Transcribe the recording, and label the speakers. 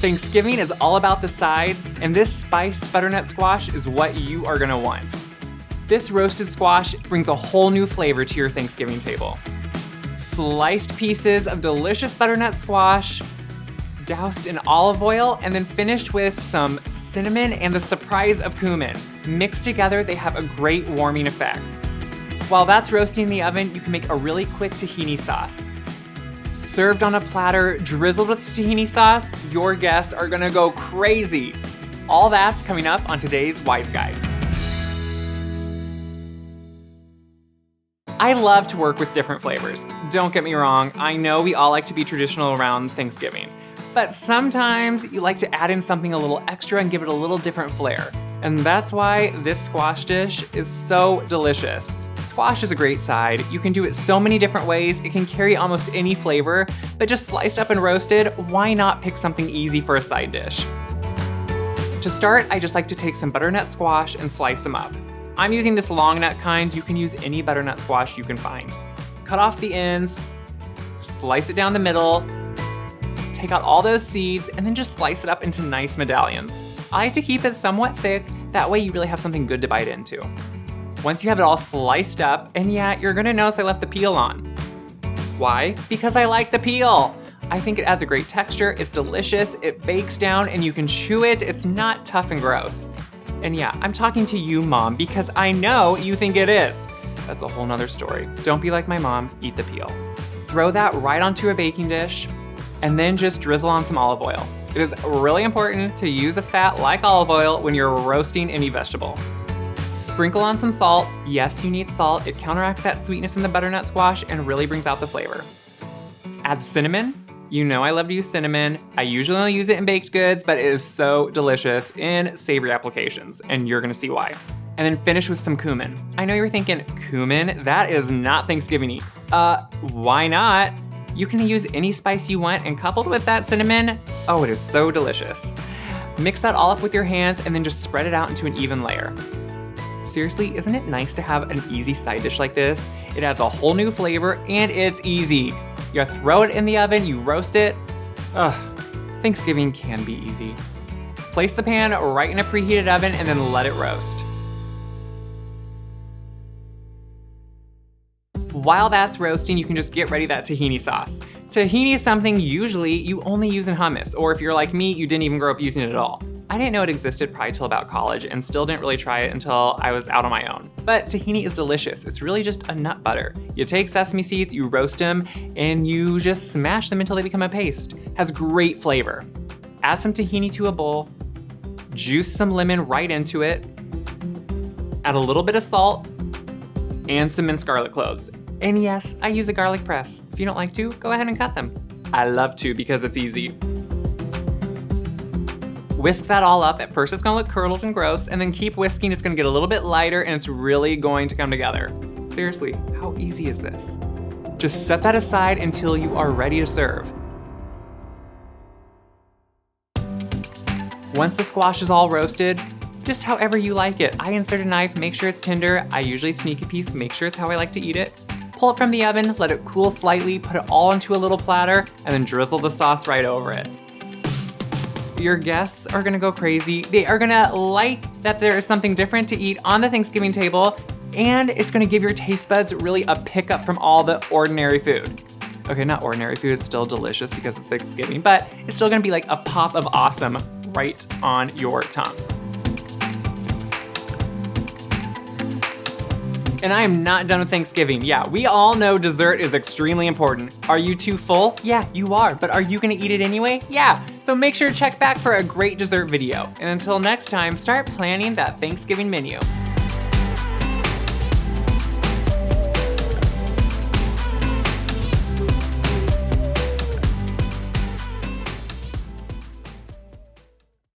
Speaker 1: Thanksgiving is all about the sides, and this spiced butternut squash is what you are gonna want. This roasted squash brings a whole new flavor to your Thanksgiving table. Sliced pieces of delicious butternut squash, doused in olive oil, and then finished with some cinnamon and the surprise of cumin. Mixed together, they have a great warming effect. While that's roasting in the oven, you can make a really quick tahini sauce. Served on a platter, drizzled with tahini sauce, your guests are gonna go crazy. All that's coming up on today's Wise Guide. I love to work with different flavors. Don't get me wrong, I know we all like to be traditional around Thanksgiving, but sometimes you like to add in something a little extra and give it a little different flair. And that's why this squash dish is so delicious. Squash is a great side. You can do it so many different ways. It can carry almost any flavor, but just sliced up and roasted, why not pick something easy for a side dish? To start, I just like to take some butternut squash and slice them up. I'm using this long nut kind. You can use any butternut squash you can find. Cut off the ends, slice it down the middle, take out all those seeds, and then just slice it up into nice medallions. I like to keep it somewhat thick, that way you really have something good to bite into. Once you have it all sliced up, and yeah, you're gonna notice I left the peel on. Why? Because I like the peel. I think it adds a great texture, it's delicious, it bakes down, and you can chew it, it's not tough and gross. And yeah, I'm talking to you, Mom, because I know you think it is. That's a whole nother story. Don't be like my mom, eat the peel. Throw that right onto a baking dish, and then just drizzle on some olive oil. It is really important to use a fat like olive oil when you're roasting any vegetable. Sprinkle on some salt. Yes, you need salt. It counteracts that sweetness in the butternut squash and really brings out the flavor. Add cinnamon. You know I love to use cinnamon. I usually only use it in baked goods, but it is so delicious in savory applications, and you're gonna see why. And then finish with some cumin. I know you're thinking, cumin? That is not Thanksgiving-y. Why not? You can use any spice you want, and coupled with that cinnamon, oh, it is so delicious. Mix that all up with your hands and then just spread it out into an even layer. Seriously, isn't it nice to have an easy side dish like this? It adds a whole new flavor and it's easy. You throw it in the oven, you roast it. Thanksgiving can be easy. Place the pan right in a preheated oven and then let it roast. While that's roasting, you can just get ready that tahini sauce. Tahini is something usually you only use in hummus, or if you're like me, you didn't even grow up using it at all. I didn't know it existed probably till about college and still didn't really try it until I was out on my own. But tahini is delicious. It's really just a nut butter. You take sesame seeds, you roast them, and you just smash them until they become a paste. Has great flavor. Add some tahini to a bowl, juice some lemon right into it, add a little bit of salt, and some minced garlic cloves. And yes, I use a garlic press. If you don't like to, go ahead and cut them. I love to because it's easy. Whisk that all up. At first it's gonna look curdled and gross, and then keep whisking. It's gonna get a little bit lighter and it's really going to come together. Seriously, how easy is this? Just set that aside until you are ready to serve. Once the squash is all roasted, just however you like it. I insert a knife, make sure it's tender. I usually sneak a piece, make sure it's how I like to eat it. Pull it from the oven, let it cool slightly, put it all into a little platter, and then drizzle the sauce right over it. Your guests are gonna go crazy. They are gonna like that there is something different to eat on the Thanksgiving table, and it's gonna give your taste buds really a pickup from all the ordinary food. Okay, not ordinary food, it's still delicious because it's Thanksgiving, but it's still gonna be like a pop of awesome right on your tongue. And I am not done with Thanksgiving. Yeah, we all know dessert is extremely important. Are you too full? Yeah, you are, but are you gonna eat it anyway? Yeah, so make sure to check back for a great dessert video. And until next time, start planning that Thanksgiving menu.